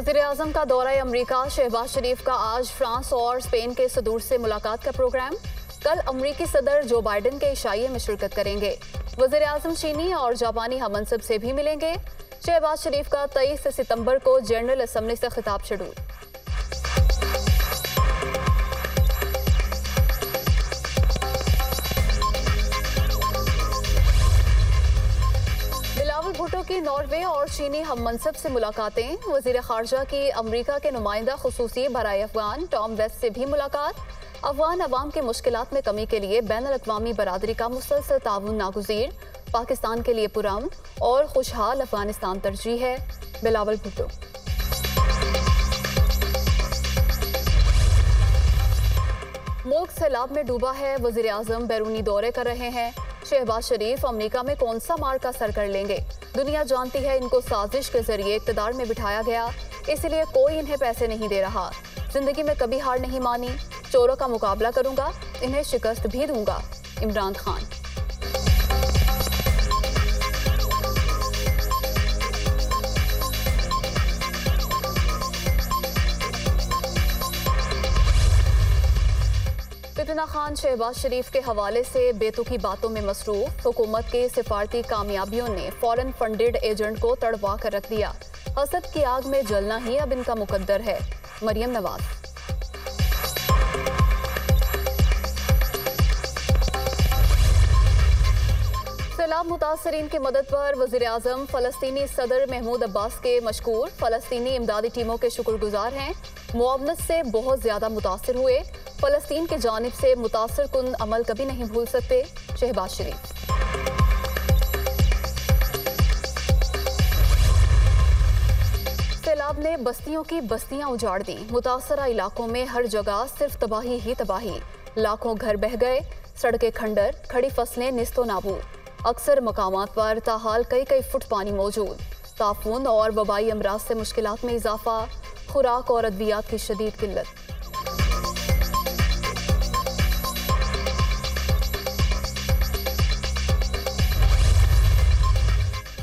वज़ीर-ए-आज़म का दौरा अमरीका। शहबाज शरीफ का आज फ्रांस और स्पेन के सदूर से मुलाकात का प्रोग्राम। कल अमरीकी सदर जो बाइडन के इशाइये में शिरकत करेंगे। वज़ीर-ए-आज़म चीनी और जापानी हममनसब से भी मिलेंगे। शहबाज शरीफ का 23 सितंबर को जनरल असम्बली से खिताब शेड्यूल। बिलावल भुट्टो की नॉर्वे और चीनी हममनसब से मुलाकातें। वज़ीर ख़ारजा की अमरीका के नुमाइंदा खुसूसी बराए अफ़गान टॉम वेस्ट से भी मुलाकात। अफ़गान अवाम की मुश्किलात में कमी के लिए बैनुल-अक़वामी बरादरी का मुसलसल ताउन नागुज़ीर। पाकिस्तान के लिए पुरअमन और खुशहाल अफ़गानिस्तान तरजीह है। बिलावल भुट्टो। मुल्क सैलाब में डूबा है। वज़ीर-ए-आज़म बैरूनी दौरे कर रहे हैं। शहबाज शरीफ अमरीका में कौन सा मार्का सर कर लेंगे। दुनिया जानती है इनको साजिश के जरिए इक़्तिदार में बिठाया गया, इसलिए कोई इन्हें पैसे नहीं दे रहा। जिंदगी में कभी हार नहीं मानी, चोरों का मुकाबला करूंगा, इन्हें शिकस्त भी दूंगा। इमरान खान। फितना खान शहबाज शरीफ के हवाले से बेतुकी बातों में मसरूफ। हुकूमत के सिफारती कामयाबियों ने फॉरेन फंडेड एजेंट को तड़पा कर रख दिया। हसद की आग में जलना ही अब इनका मुकद्दर है। मरियम नवाज। सैलाब मुतासरीन की मदद पर वज़ीर-ए-आज़म फ़लस्तीनी सदर महमूद अब्बास के मशकूर। फ़लस्तीनी इमदादी टीमों के शुक्रगुजार हैं। मुआवनत से बहुत ज्यादा मुतासर हुए। फ़लस्तीन की जानिब से मुतासर कुन अमल कभी नहीं भूल सकते। शहबाज शरीफ। सैलाब ने बस्तियों की बस्तियां उजाड़ दी। मुतासरा इलाकों में हर जगह सिर्फ तबाही ही तबाही। लाखों घर बह गए, सड़कें खंडर, खड़ी फसलें निस्तो नाबूद। अक्सर मकामात पर ताहाल कई फुट पानी मौजूद। ताफून और वबाई अमराज से मुश्किलात में इजाफा। खुराक और अद्वियात की शदीद किल्लत।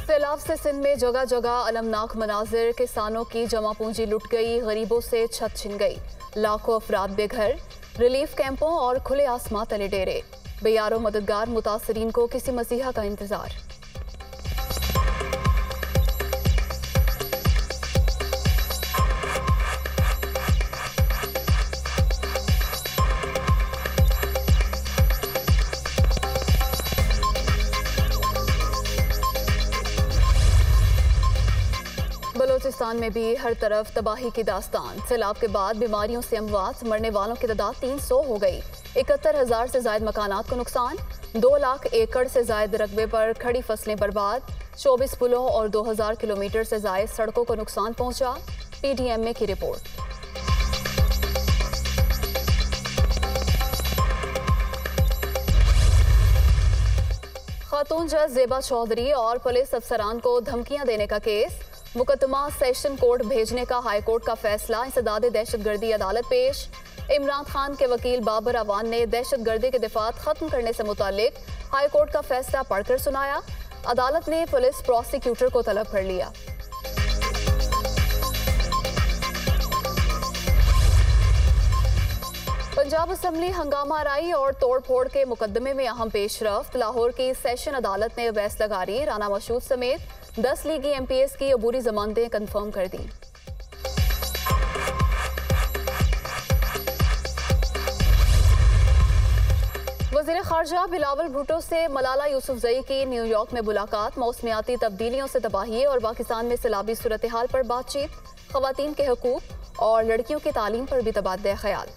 सैलाब से सिंध में जगह जगह अलमनाक मनाजिर। किसानों की जमा पूंजी लुट गई, गरीबों से छत छिन गई। लाखों अफराद बेघर, रिलीफ कैंपों और खुले आसमां तले डेरे। बेयारो मददगार मुतासरीन को किसी मसीहा का इंतजार। बलोचिस्तान में भी हर तरफ तबाही की दास्तान। सैलाब के बाद बीमारियों से अमवात, मरने वालों की तादाद 300 हो गई। 71,000 से ज्यादा मकानात को नुकसान। 2 लाख एकड़ से ज्यादा रकबे पर खड़ी फसलें बर्बाद। 24 पुलों और 2000 किलोमीटर से ज्यादा सड़कों को नुकसान पहुंचा। PDMA की रिपोर्ट। खातून जज ज़ेबा चौधरी और पुलिस अफसरान को धमकियां देने का केस। मुकदमा सेशन कोर्ट भेजने का हाई कोर्ट का फैसला। इंसदाद दहशतगर्दी अदालत पेश। इमरान खान के वकील बाबर अवान ने दहशतगर्दी के दिफात खत्म करने से मुतालिक हाई कोर्ट का फैसला पढ़कर सुनाया। अदालत ने पुलिस प्रोसिक्यूटर को तलब कर लिया। पंजाब असम्बली हंगामा आराई और तोड़ फोड़ के मुकदमे में अहम पेशरफ्त। लाहौर की सेशन अदालत ने अवैस लगारी, राना मशहूद समेत 10 लीगी MPs की अबूरी जमानतें कंफर्म कर दी। वज़ीर ख़ारजा बिलावल भुट्टो से मलाला यूसुफजई की न्यूयॉर्क में मुलाकात। मौसमियाती तब्दीलियों से तबाही और पाकिस्तान में सैलाबी सूरत हाल पर बातचीत। ख़वातीन के हकूक़ और लड़कियों की तालीम पर भी तबादला ख्याल।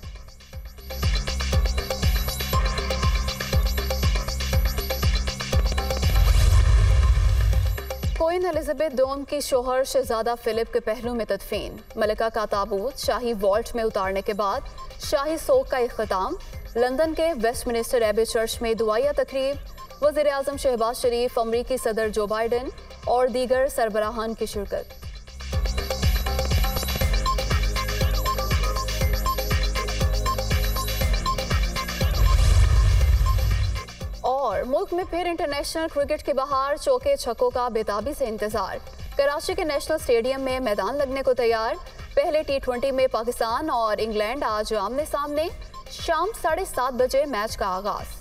क्वीन एलिजाबेथ दोम की शोहर शहजादा फिलिप के पहलू में तदफीन। मलिका का ताबूत शाही वॉल्ट में उतारने के बाद शाही सोग का इख्तिताम। लंदन के वेस्टमिनिस्टर एबे चर्च में दुआया तकरीब। वज़ीर-ए-आज़म शहबाज शरीफ, अमरीकी सदर जो बाइडन और दीगर सरबराहान की शिरकत। और मुल्क में फिर इंटरनेशनल क्रिकेट की बहार। चौके छक्कों का बेताबी से इंतजार। कराची के नेशनल स्टेडियम में मैदान लगने को तैयार। पहले T20 में पाकिस्तान और इंग्लैंड आज आमने सामने। शाम 7:30 बजे मैच का आगाज।